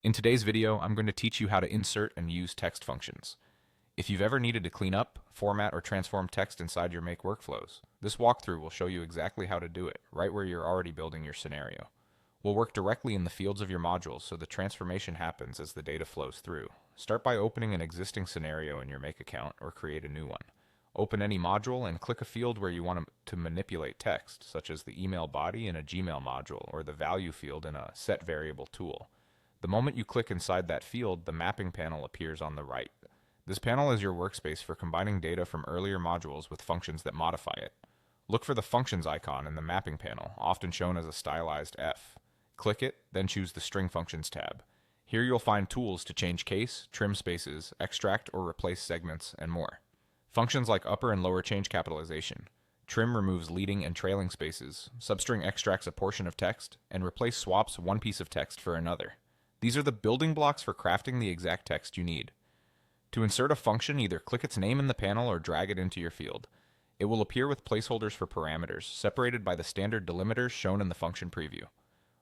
In today's video, I'm going to teach you how to insert and use text functions. If you've ever needed to clean up, format, or transform text inside your Make workflows, this walkthrough will show you exactly how to do it, right where you're already building your scenario. We'll work directly in the fields of your modules so the transformation happens as the data flows through. Start by opening an existing scenario in your Make account or create a new one. Open any module and click a field where you want to manipulate text, such as the email body in a Gmail module or the value field in a set variable tool. The moment you click inside that field, the mapping panel appears on the right. This panel is your workspace for combining data from earlier modules with functions that modify it. Look for the Functions icon in the mapping panel, often shown as a stylized F. Click it, then choose the String Functions tab. Here you'll find tools to change case, trim spaces, extract or replace segments, and more. Functions like upper and lower change capitalization. Trim removes leading and trailing spaces, substring extracts a portion of text, and replace swaps one piece of text for another. These are the building blocks for crafting the exact text you need. To insert a function, either click its name in the panel or drag it into your field. It will appear with placeholders for parameters, separated by the standard delimiters shown in the function preview.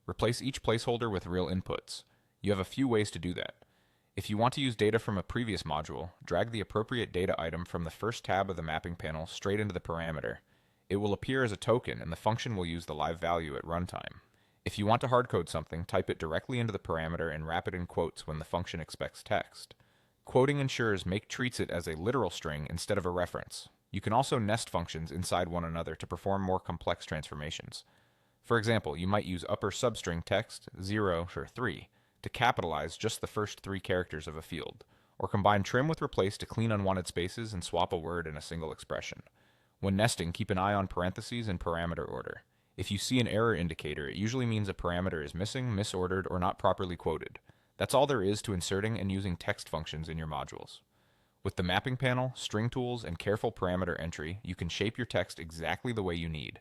Replace each placeholder with real inputs. You have a few ways to do that. If you want to use data from a previous module, drag the appropriate data item from the first tab of the mapping panel straight into the parameter. It will appear as a token, and the function will use the live value at runtime. If you want to hardcode something, type it directly into the parameter and wrap it in quotes when the function expects text. Quoting ensures Make treats it as a literal string instead of a reference. You can also nest functions inside one another to perform more complex transformations. For example, you might use upper substring text 0 or 3 to capitalize just the first 3 characters of a field, or combine trim with replace to clean unwanted spaces and swap a word in a single expression. When nesting, keep an eye on parentheses and parameter order. If you see an error indicator, it usually means a parameter is missing, misordered, or not properly quoted. That's all there is to inserting and using text functions in your modules. With the mapping panel, string tools, and careful parameter entry, you can shape your text exactly the way you need.